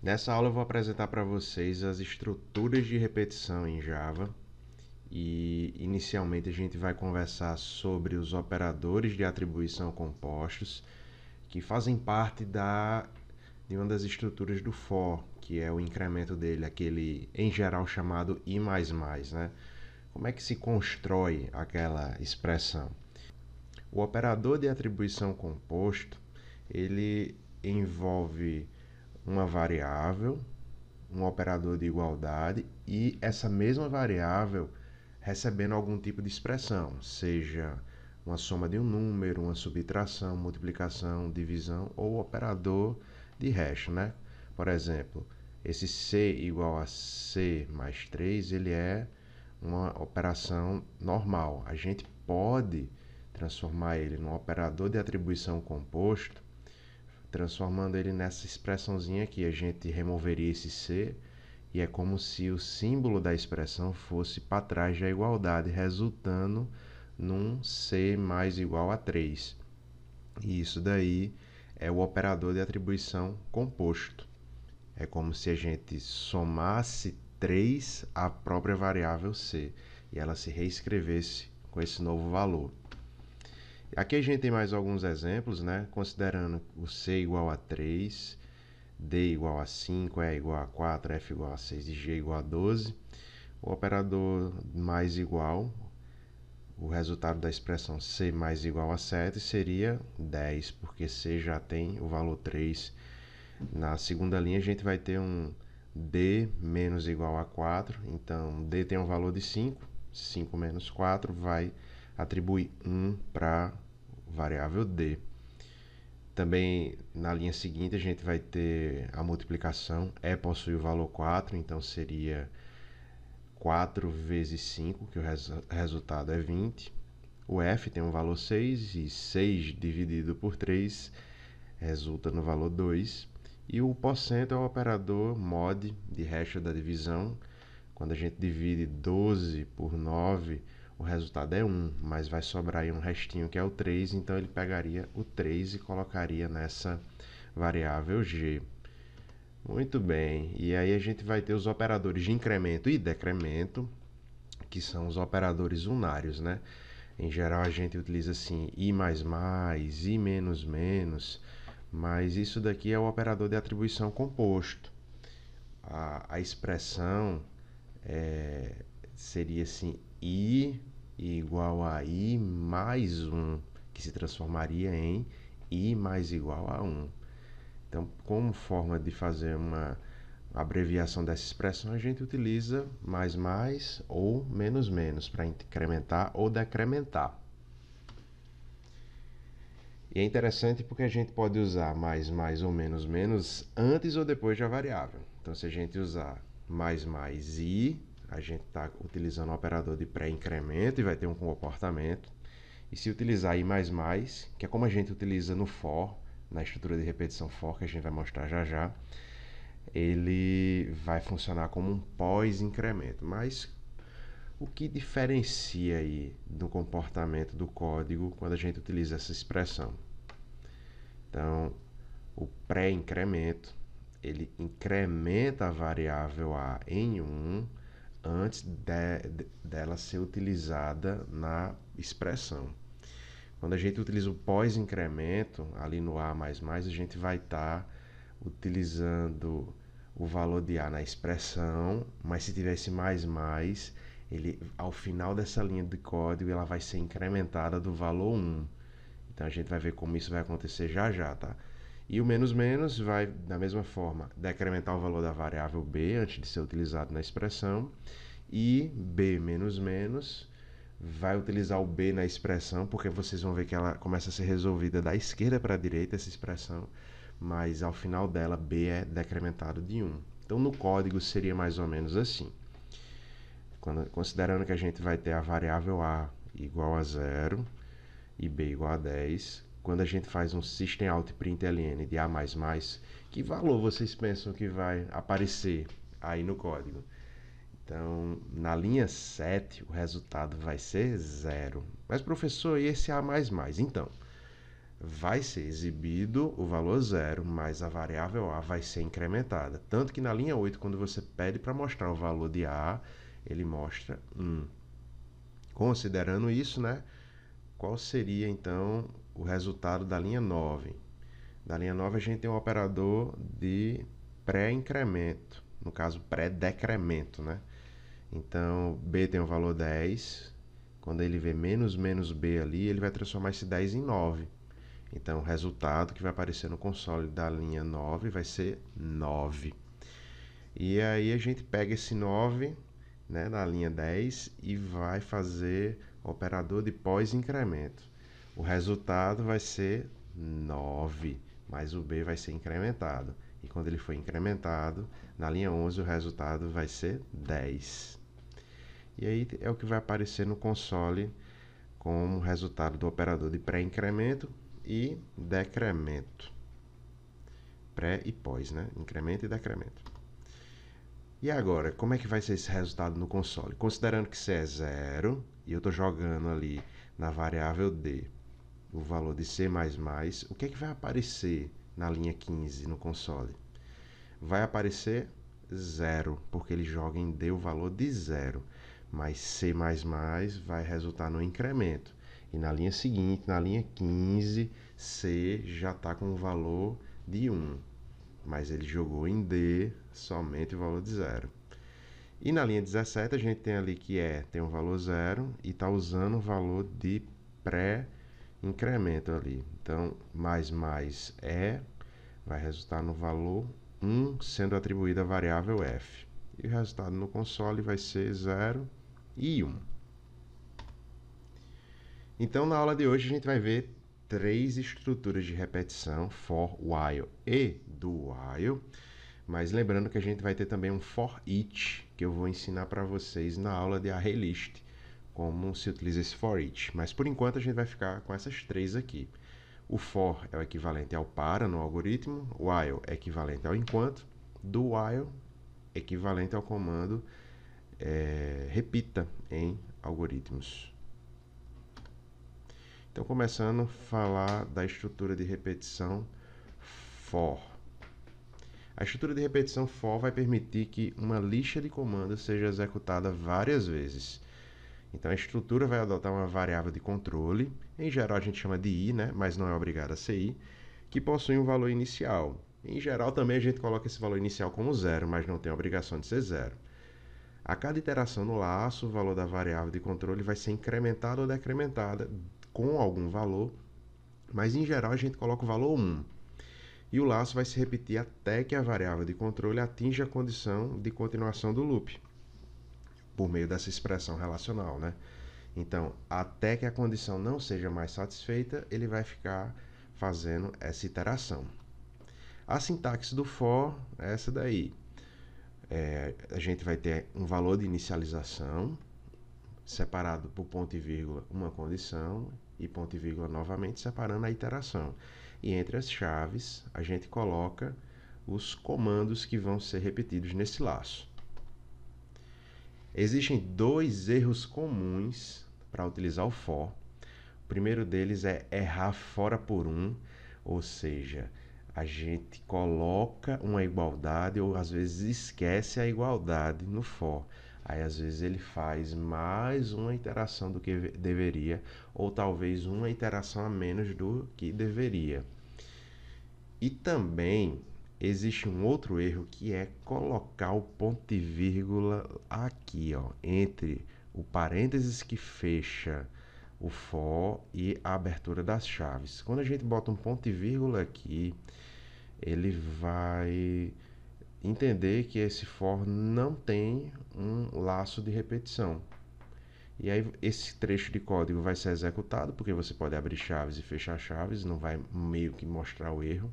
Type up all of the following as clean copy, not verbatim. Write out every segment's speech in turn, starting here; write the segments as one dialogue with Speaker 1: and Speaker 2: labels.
Speaker 1: Nessa aula eu vou apresentar para vocês as estruturas de repetição em Java e inicialmente a gente vai conversar sobre os operadores de atribuição compostos que fazem parte de uma das estruturas do for, que é o incremento dele, aquele em geral chamado i++, né? Como é que se constrói aquela expressão? O operador de atribuição composto, ele envolve uma variável, um operador de igualdade e essa mesma variável recebendo algum tipo de expressão, seja uma soma de um número, uma subtração, multiplicação, divisão ou operador de resto, né? Por exemplo, esse c igual a c mais 3, ele é uma operação normal. A gente pode transformar ele num operador de atribuição composto, transformando ele nessa expressãozinha aqui. A gente removeria esse c e é como se o símbolo da expressão fosse para trás da igualdade, resultando num c mais igual a 3. E isso daí é o operador de atribuição composto. É como se a gente somasse 3 à própria variável c e ela se reescrevesse com esse novo valor. Aqui a gente tem mais alguns exemplos, né? Considerando o c igual a 3, d igual a 5, e igual a 4, f igual a 6 e g igual a 12. O operador mais igual, o resultado da expressão c mais igual a 7 seria 10, porque c já tem o valor 3. Na segunda linha a gente vai ter um d menos igual a 4, então d tem um valor de 5, 5 menos 4 vai atribuir 1 para a variável d. Também na linha seguinte a gente vai ter a multiplicação, e possui o valor 4, então seria 4 vezes 5, que o resultado é 20. O f tem um valor 6 e 6 dividido por 3 resulta no valor 2. E o porcento é o operador mod de resto da divisão. Quando a gente divide 12 por 9, o resultado é 1, mas vai sobrar aí um restinho que é o 3, então ele pegaria o 3 e colocaria nessa variável g. Muito bem, e aí a gente vai ter os operadores de incremento e decremento, que são os operadores unários, né? Em geral a gente utiliza assim i++, i menos menos, mas isso daqui é o operador de atribuição composto. A expressão seria assim i igual a i mais 1, que se transformaria em i mais igual a 1. Então, como forma de fazer uma abreviação dessa expressão, a gente utiliza mais ou menos para incrementar ou decrementar. E é interessante porque a gente pode usar mais ou menos antes ou depois da variável. Então, se a gente usar mais i, a gente está utilizando o operador de pré-incremento e vai ter um comportamento. E se utilizar i++, que é como a gente utiliza no for, na estrutura de repetição for, que a gente vai mostrar já já, ele vai funcionar como um pós-incremento. Mas o que diferencia aí do comportamento do código quando a gente utiliza essa expressão? Então, o pré-incremento, ele incrementa a variável a em 1 antes dela ser utilizada na expressão. Quando a gente utiliza o pós-incremento, ali no a++, a gente vai estar utilizando o valor de a na expressão, mas se tivesse mais, ele, ao final dessa linha de código, ela vai ser incrementada do valor 1. Então a gente vai ver como isso vai acontecer já já, tá? E o menos menos vai, da mesma forma, decrementar o valor da variável b antes de ser utilizado na expressão. E b menos menos vai utilizar o b na expressão, porque vocês vão ver que ela começa a ser resolvida da esquerda para a direita, essa expressão, mas ao final dela b é decrementado de 1. Então no código seria mais ou menos assim. Considerando que a gente vai ter a variável a igual a 0 e b igual a 10, quando a gente faz um system out println de a++, que valor vocês pensam que vai aparecer aí no código? Então, na linha 7, o resultado vai ser 0. Mas, professor, e esse a++? Então, vai ser exibido o valor 0, mas a variável A vai ser incrementada. Tanto que na linha 8, quando você pede para mostrar o valor de A, ele mostra 1. Considerando isso, né, qual seria então o resultado da linha 9? Da linha 9 a gente tem um operador de pré-incremento, no caso pré-decremento, né? Então B tem o valor 10, quando ele vê menos menos B ali, ele vai transformar esse 10 em 9. Então o resultado que vai aparecer no console da linha 9 vai ser 9. E aí a gente pega esse 9, né, na linha 10 e vai fazer o operador de pós-incremento. O resultado vai ser 9, mas o B vai ser incrementado. E quando ele for incrementado, na linha 11 o resultado vai ser 10. E aí é o que vai aparecer no console como resultado do operador de pré-incremento e decremento. Pré e pós, né? Incremento e decremento. E agora, como é que vai ser esse resultado no console? Considerando que C é 0 e eu estou jogando ali na variável D o valor de C++, o que é que vai aparecer na linha 15 no console? Vai aparecer 0, porque ele joga em D o valor de 0, mas C++ vai resultar no incremento. E na linha seguinte, na linha 15, C já está com o valor de 1, mas ele jogou em D somente o valor de 0. E na linha 17 a gente tem ali que tem um valor 0 e está usando o valor de pré-incremento ali. Então, mais vai resultar no valor 1 sendo atribuída a variável f. E o resultado no console vai ser 0 e 1. Então, na aula de hoje a gente vai ver 3 estruturas de repetição, for, while e do while. Mas lembrando que a gente vai ter também um for each, que eu vou ensinar para vocês na aula de ArrayList, como se utiliza esse for each. Mas por enquanto a gente vai ficar com essas 3 aqui. O for é o equivalente ao para no algoritmo, while é equivalente ao enquanto, do while equivalente ao comando repita em algoritmos. Então, começando a falar da estrutura de repetição for. A estrutura de repetição for vai permitir que uma lista de comandos seja executada várias vezes. Então, a estrutura vai adotar uma variável de controle, em geral a gente chama de i, né? Mas não é obrigado a ser i, que possui um valor inicial. Em geral também a gente coloca esse valor inicial como 0, mas não tem a obrigação de ser 0. A cada iteração no laço, o valor da variável de controle vai ser incrementada ou decrementada com algum valor, mas em geral a gente coloca o valor 1. E o laço vai se repetir até que a variável de controle atinja a condição de continuação do loop, por meio dessa expressão relacional, né? Então, até que a condição não seja mais satisfeita, ele vai ficar fazendo essa iteração. A sintaxe do for é essa daí. A gente vai ter um valor de inicialização, separado por ponto e vírgula uma condição, e ponto e vírgula novamente separando a iteração. E entre as chaves, a gente coloca os comandos que vão ser repetidos nesse laço. Existem 2 erros comuns para utilizar o for. O primeiro deles é errar fora por 1, ou seja, a gente coloca uma igualdade ou às vezes esquece a igualdade no for. Aí às vezes ele faz mais uma iteração do que deveria, ou talvez uma iteração a menos do que deveria. E também existe um outro erro que é colocar o ponto e vírgula aqui, ó, entre o parênteses que fecha o for e a abertura das chaves. Quando a gente bota um ponto e vírgula aqui, ele vai entender que esse for não tem um laço de repetição. E aí esse trecho de código vai ser executado, porque você pode abrir chaves e fechar chaves, não vai meio que mostrar o erro.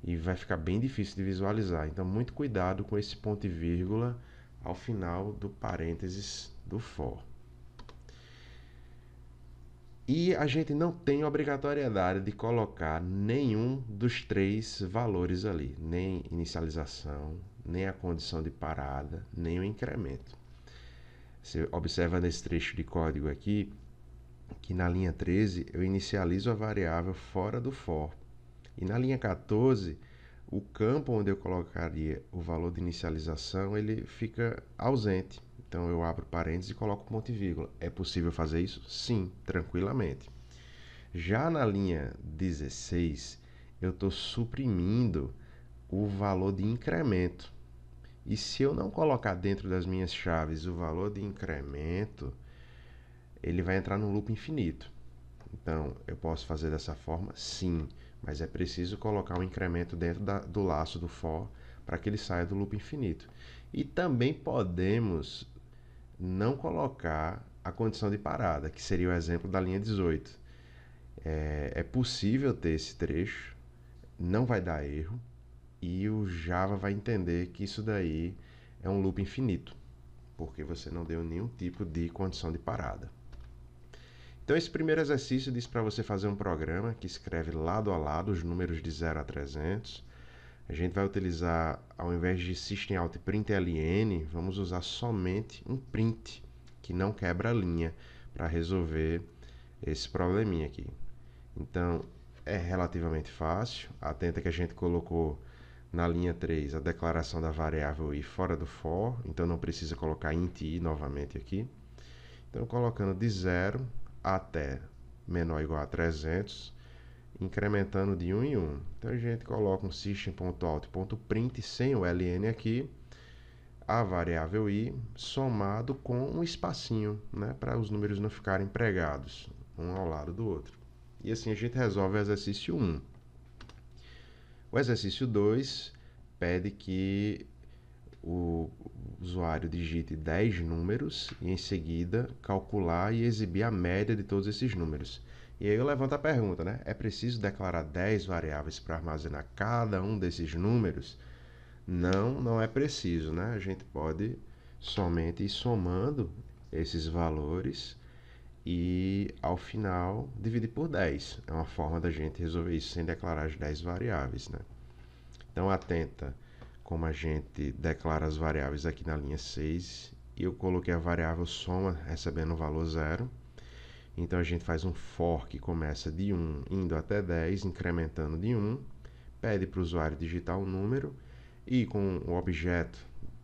Speaker 1: E vai ficar bem difícil de visualizar. Então, muito cuidado com esse ponto e vírgula ao final do parênteses do for. E a gente não tem obrigatoriedade de colocar nenhum dos 3 valores ali, nem inicialização, nem a condição de parada, nem o incremento. Você observa nesse trecho de código aqui que na linha 13 eu inicializo a variável fora do for. E na linha 14, o campo onde eu colocaria o valor de inicialização, ele fica ausente. Então eu abro parênteses e coloco ponto e vírgula. É possível fazer isso? Sim, tranquilamente. Já na linha 16, eu estou suprimindo o valor de incremento. E se eu não colocar dentro das minhas chaves o valor de incremento, ele vai entrar no loop infinito. Então, eu posso fazer dessa forma? Sim, mas é preciso colocar um incremento dentro do laço do for para que ele saia do loop infinito. E também podemos não colocar a condição de parada, que seria o exemplo da linha 18. É possível ter esse trecho, não vai dar erro, e o Java vai entender que isso daí é um loop infinito, porque você não deu nenhum tipo de condição de parada. Então esse primeiro exercício diz para você fazer um programa que escreve lado a lado os números de 0 a 300. A gente vai utilizar, ao invés de system out println, vamos usar somente um print, que não quebra a linha, para resolver esse probleminha aqui. Então é relativamente fácil. Atenta que a gente colocou na linha 3 a declaração da variável i fora do for, então não precisa colocar int i novamente aqui. Então colocando de 0 até menor ou igual a 300, incrementando de 1 em 1. Então a gente coloca um system.out.print sem o ln aqui, a variável i somado com um espacinho, né, para os números não ficarem pregados um ao lado do outro. E assim a gente resolve o exercício 1. O exercício 2 pede que o usuário digite 10 números e em seguida calcular e exibir a média de todos esses números. E aí eu levanto a pergunta, né? É preciso declarar 10 variáveis para armazenar cada um desses números? Não, não é preciso, né? A gente pode somente ir somando esses valores e ao final dividir por 10. É uma forma da gente resolver isso sem declarar as 10 variáveis, né? Então atenta como a gente declara as variáveis aqui na linha 6 e eu coloquei a variável soma recebendo o valor 0. Então a gente faz um for que começa de 1 indo até 10, incrementando de 1, pede para o usuário digitar o número e com o objeto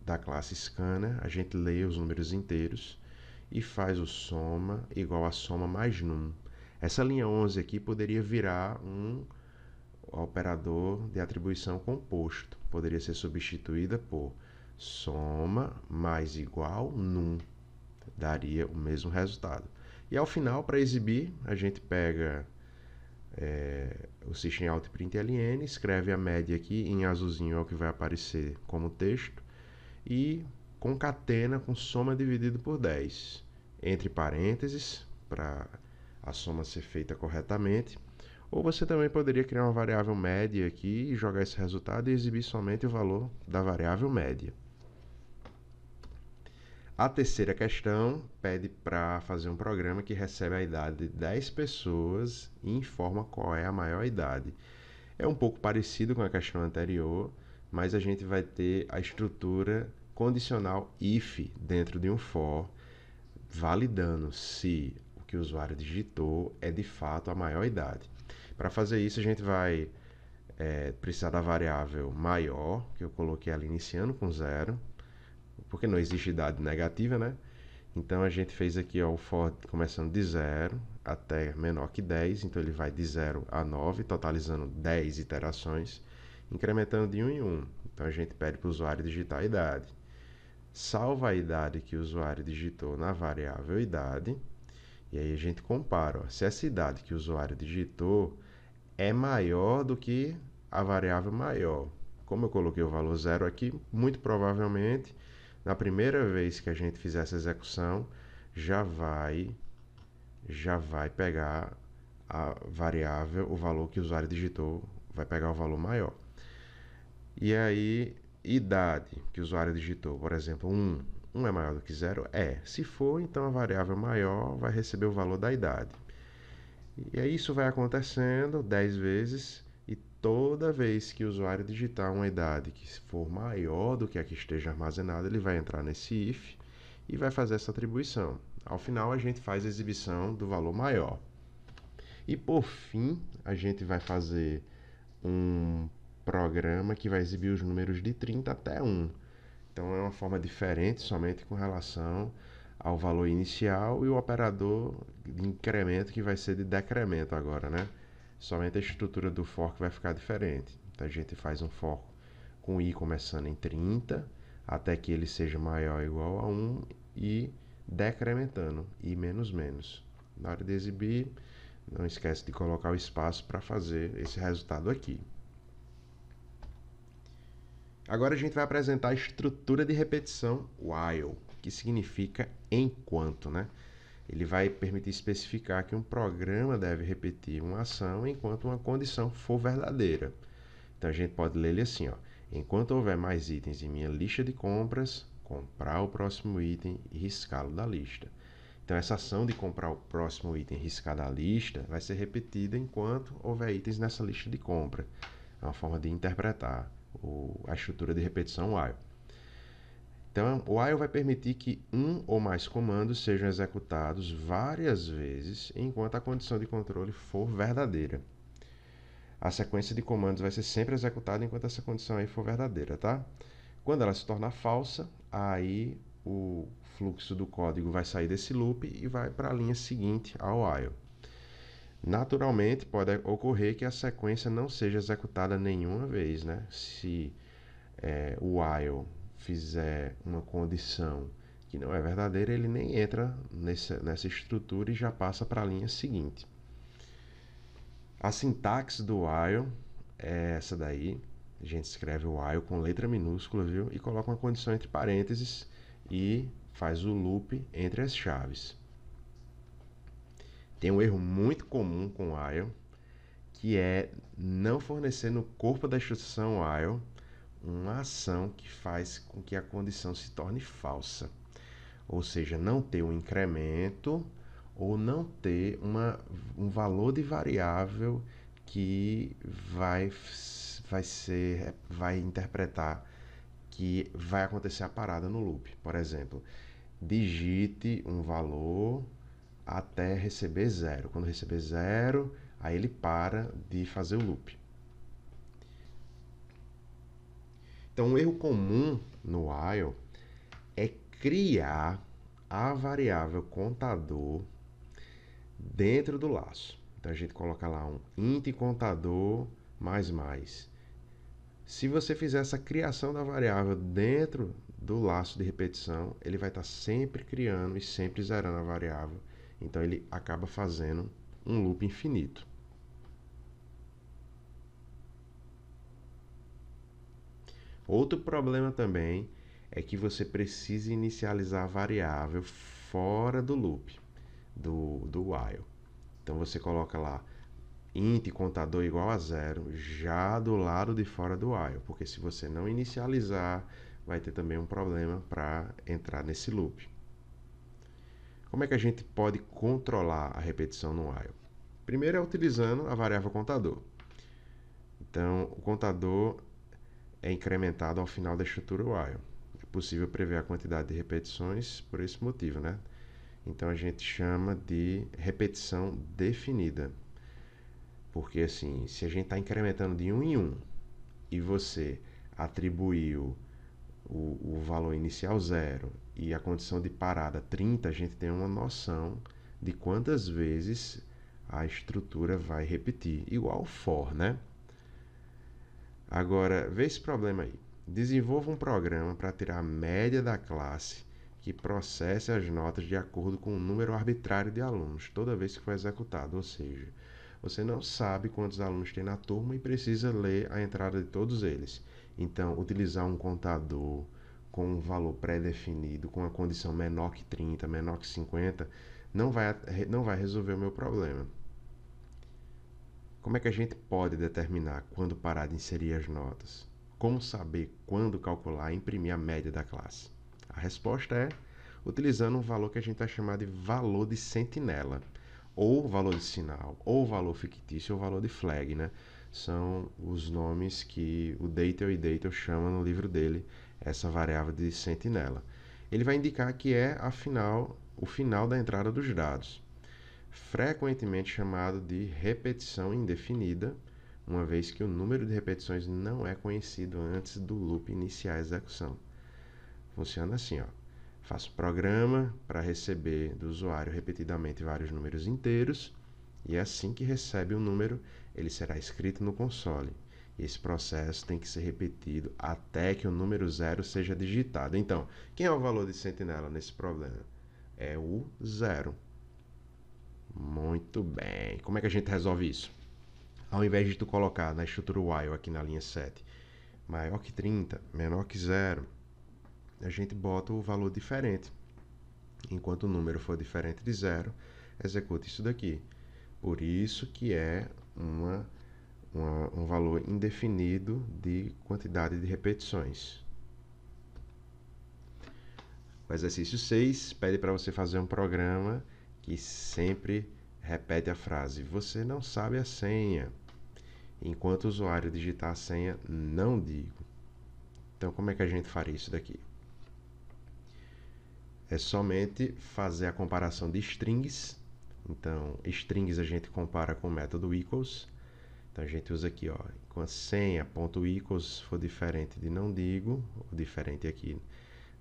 Speaker 1: da classe scanner a gente lê os números inteiros e faz o soma igual a soma mais num. Essa linha 11 aqui poderia virar um operador de atribuição composto. Poderia ser substituída por soma mais igual num. Daria o mesmo resultado. E ao final, para exibir, a gente pega o system out println, escreve a média aqui, em azulzinho é o que vai aparecer como texto, e concatena com soma dividido por 10, entre parênteses, para a soma ser feita corretamente. Ou você também poderia criar uma variável média aqui e jogar esse resultado e exibir somente o valor da variável média. A terceira questão pede para fazer um programa que recebe a idade de 10 pessoas e informa qual é a maior idade. É um pouco parecido com a questão anterior, mas a gente vai ter a estrutura condicional if dentro de um for, validando se o que o usuário digitou é de fato a maior idade. Para fazer isso, a gente vai precisar da variável maior, que eu coloquei ali iniciando com 0, porque não existe idade negativa, né? Então a gente fez aqui ó, o for começando de 0 até menor que 10, então ele vai de 0 a 9, totalizando 10 iterações, incrementando de 1 em 1. Então a gente pede para o usuário digitar a idade. Salva a idade que o usuário digitou na variável idade, e aí a gente compara. Ó, se essa idade que o usuário digitou é maior do que a variável maior. Como eu coloquei o valor 0 aqui, muito provavelmente, na primeira vez que a gente fizer essa execução, já vai pegar a variável, o valor que o usuário digitou, vai pegar o valor maior. E aí, idade que o usuário digitou, por exemplo, 1. 1 é maior do que 0? É. Se for, então a variável maior vai receber o valor da idade. E aí isso vai acontecendo 10 vezes e toda vez que o usuário digitar uma idade que for maior do que a que esteja armazenada, ele vai entrar nesse if e vai fazer essa atribuição. Ao final a gente faz a exibição do valor maior. E por fim, a gente vai fazer um programa que vai exibir os números de 30 até 1. Então é uma forma diferente somente com relação ao valor inicial e o operador de incremento que vai ser de decremento agora, né? Somente a estrutura do fork vai ficar diferente. Então a gente faz um fork com i começando em 30 até que ele seja maior ou igual a 1 e decrementando i menos menos. Na hora de exibir, não esquece de colocar o espaço para fazer esse resultado aqui. Agora a gente vai apresentar a estrutura de repetição while, que significa enquanto, né? Ele vai permitir especificar que um programa deve repetir uma ação enquanto uma condição for verdadeira. Então a gente pode ler ele assim, ó: enquanto houver mais itens em minha lista de compras, comprar o próximo item e riscá-lo da lista. Então essa ação de comprar o próximo item e riscar da lista vai ser repetida enquanto houver itens nessa lista de compra. É uma forma de interpretar a estrutura de repetição while. Então, o while vai permitir que um ou mais comandos sejam executados várias vezes enquanto a condição de controle for verdadeira. A sequência de comandos vai ser sempre executada enquanto essa condição aí for verdadeira, tá? Quando ela se tornar falsa, aí o fluxo do código vai sair desse loop e vai para a linha seguinte ao while. Naturalmente, pode ocorrer que a sequência não seja executada nenhuma vez, né? Se o while fizer uma condição que não é verdadeira, ele nem entra nessa estrutura e já passa para a linha seguinte. A sintaxe do while é essa daí. A gente escreve o while com letra minúscula, viu? E coloca uma condição entre parênteses e faz o loop entre as chaves. Tem um erro muito comum com o while, que é não fornecer no corpo da instrução while uma ação que faz com que a condição se torne falsa. Ou seja, não ter um incremento ou não ter um valor de variável que vai interpretar que vai acontecer a parada no loop. Por exemplo, digite um valor até receber 0. Quando receber 0, aí ele para de fazer o loop. Então, um erro comum no while é criar a variável contador dentro do laço. Então, a gente coloca lá um int contador mais. Se você fizer essa criação da variável dentro do laço de repetição, ele vai estar sempre criando e sempre zerando a variável. Então, ele acaba fazendo um loop infinito. Outro problema também é que você precisa inicializar a variável fora do loop, do while. Então você coloca lá int contador igual a 0 já do lado de fora do while, porque se você não inicializar, vai ter também um problema para entrar nesse loop. Como é que a gente pode controlar a repetição no while? Primeiro é utilizando a variável contador. Então, o contador é incrementado ao final da estrutura while. É possível prever a quantidade de repetições por esse motivo, né? Então a gente chama de repetição definida. Porque assim, se a gente está incrementando de 1 em 1 e você atribuiu o valor inicial 0 e a condição de parada 30, a gente tem uma noção de quantas vezes a estrutura vai repetir, igual for, né? Agora, vê esse problema aí. Desenvolva um programa para tirar a média da classe que processe as notas de acordo com o número arbitrário de alunos toda vez que for executado. Ou seja, você não sabe quantos alunos tem na turma e precisa ler a entrada de todos eles. Então, utilizar um contador com um valor pré-definido, com a condição menor que 30, menor que 50, não vai resolver o meu problema. Como é que a gente pode determinar quando parar de inserir as notas? Como saber quando calcular e imprimir a média da classe? A resposta é utilizando um valor que a gente vai chamar de valor de sentinela, ou valor de sinal, ou valor fictício, ou valor de flag, né? São os nomes que o Deitel e Deitel chama no livro dele essa variável de sentinela. Ele vai indicar que é, afinal, o final da entrada dos dados, frequentemente chamado de repetição indefinida, uma vez que o número de repetições não é conhecido antes do loop iniciar a execução. Funciona assim, ó. Faço programa para receber do usuário repetidamente vários números inteiros, e assim que recebe o número, ele será escrito no console. E esse processo tem que ser repetido até que o número 0 seja digitado. Então, quem é o valor de sentinela nesse problema? É o 0. Muito bem. Como é que a gente resolve isso? Ao invés de tu colocar na estrutura while aqui na linha 7, maior que 30, menor que 0, a gente bota o valor diferente. Enquanto o número for diferente de 0, execute isso daqui. Por isso que é um valor indefinido de quantidade de repetições. O exercício 6 pede para você fazer um programa que sempre repete a frase: você não sabe a senha. Enquanto o usuário digitar a senha, não digo. Então, como é que a gente faria isso daqui? É somente fazer a comparação de strings. Então, strings a gente compara com o método equals. Então, a gente usa aqui, ó, com a senha .equals for diferente de não digo, ou diferente aqui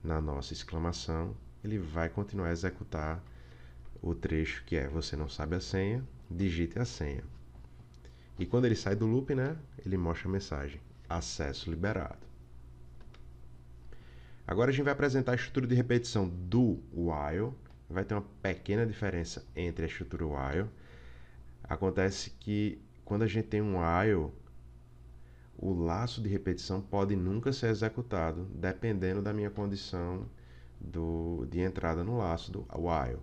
Speaker 1: na nossa exclamação, ele vai continuar a executar o trecho que é: você não sabe a senha, digite a senha. E quando ele sai do loop, né, ele mostra a mensagem: acesso liberado. Agora a gente vai apresentar a estrutura de repetição do while. Vai ter uma pequena diferença entre a estrutura while. Acontece que quando a gente tem um while, o laço de repetição pode nunca ser executado, dependendo da minha condição de entrada no laço do while.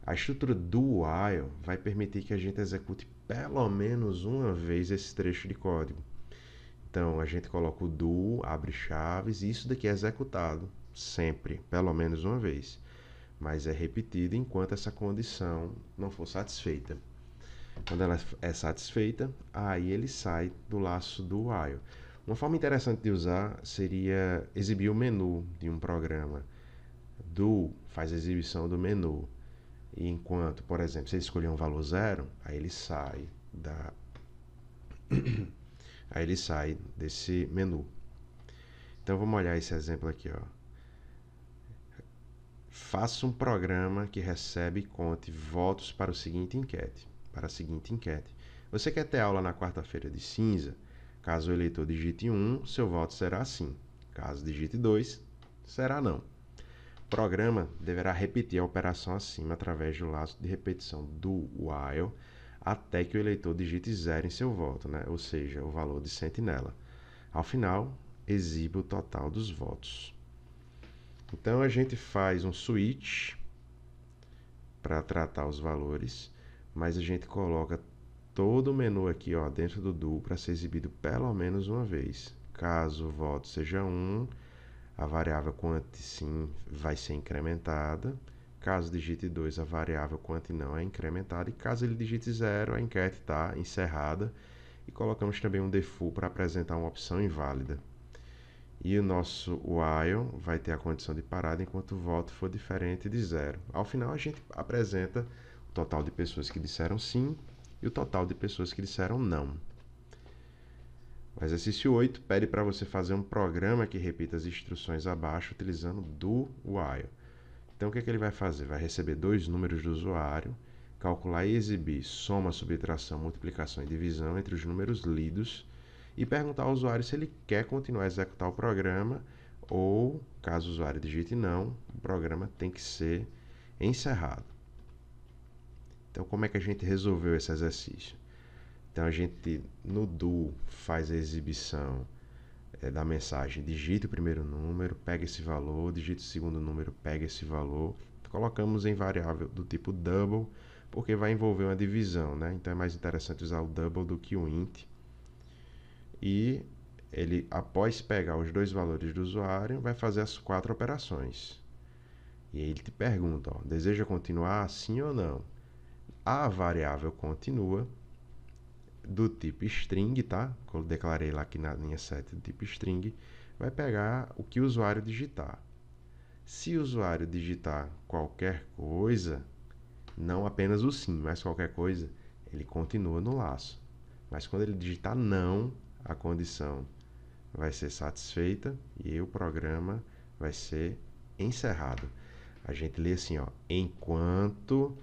Speaker 1: A estrutura do while vai permitir que a gente execute pelo menos uma vez esse trecho de código. Então a gente coloca o do, abre chaves, e isso daqui é executado sempre, pelo menos uma vez, mas é repetido enquanto essa condição não for satisfeita. Quando ela é satisfeita, aí ele sai do laço do while. Uma forma interessante de usar seria exibir o menu de um programa. Do faz a exibição do menu. E enquanto, por exemplo, você escolher um valor 0, aí ele sai desse menu. Então vamos olhar esse exemplo aqui, ó. Faça um programa que recebe e conte votos para a seguinte enquete. Você quer ter aula na quarta-feira de cinza? Caso o eleitor digite 1, seu voto será sim. Caso digite 2, será não. O programa deverá repetir a operação acima através do laço de repetição do while até que o eleitor digite 0 em seu voto, né? Ou seja, o valor de sentinela. Ao final, exiba o total dos votos. Então a gente faz um switch para tratar os valores, mas a gente coloca todo o menu aqui, ó, dentro do do para ser exibido pelo menos uma vez. Caso o voto seja 1, a variável quant sim vai ser incrementada. Caso digite 2, a variável quant não é incrementada. E caso ele digite 0, a enquete está encerrada. E colocamos também um default para apresentar uma opção inválida. E o nosso while vai ter a condição de parada enquanto o voto for diferente de 0. Ao final, a gente apresenta o total de pessoas que disseram sim e o total de pessoas que disseram não. O exercício 8 pede para você fazer um programa que repita as instruções abaixo utilizando do while. Então, o que ele vai fazer? Vai receber dois números do usuário, calcular e exibir soma, subtração, multiplicação e divisão entre os números lidos e perguntar ao usuário se ele quer continuar a executar o programa ou, caso o usuário digite não, o programa tem que ser encerrado. Então, como é que a gente resolveu esse exercício? Então, a gente no do faz a exibição da mensagem: digite o primeiro número, pega esse valor, digite o segundo número, pega esse valor. Colocamos em variável do tipo double, porque vai envolver uma divisão, né? Então é mais interessante usar o double do que o int. E ele, após pegar os dois valores do usuário, vai fazer as 4 operações. E aí ele te pergunta, ó, deseja continuar sim ou não? A variável continua do tipo string, tá? Eu declarei lá aqui na linha 7 do tipo string, vai pegar o que o usuário digitar. Se o usuário digitar qualquer coisa, não apenas o sim, mas qualquer coisa, ele continua no laço. Mas quando ele digitar não, a condição vai ser satisfeita e o programa vai ser encerrado. A gente lê assim, ó, enquanto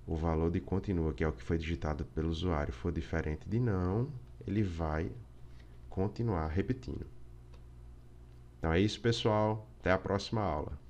Speaker 1: o valor de continua, que é o que foi digitado pelo usuário, for diferente de não, ele vai continuar repetindo. Então é isso, pessoal. Até a próxima aula.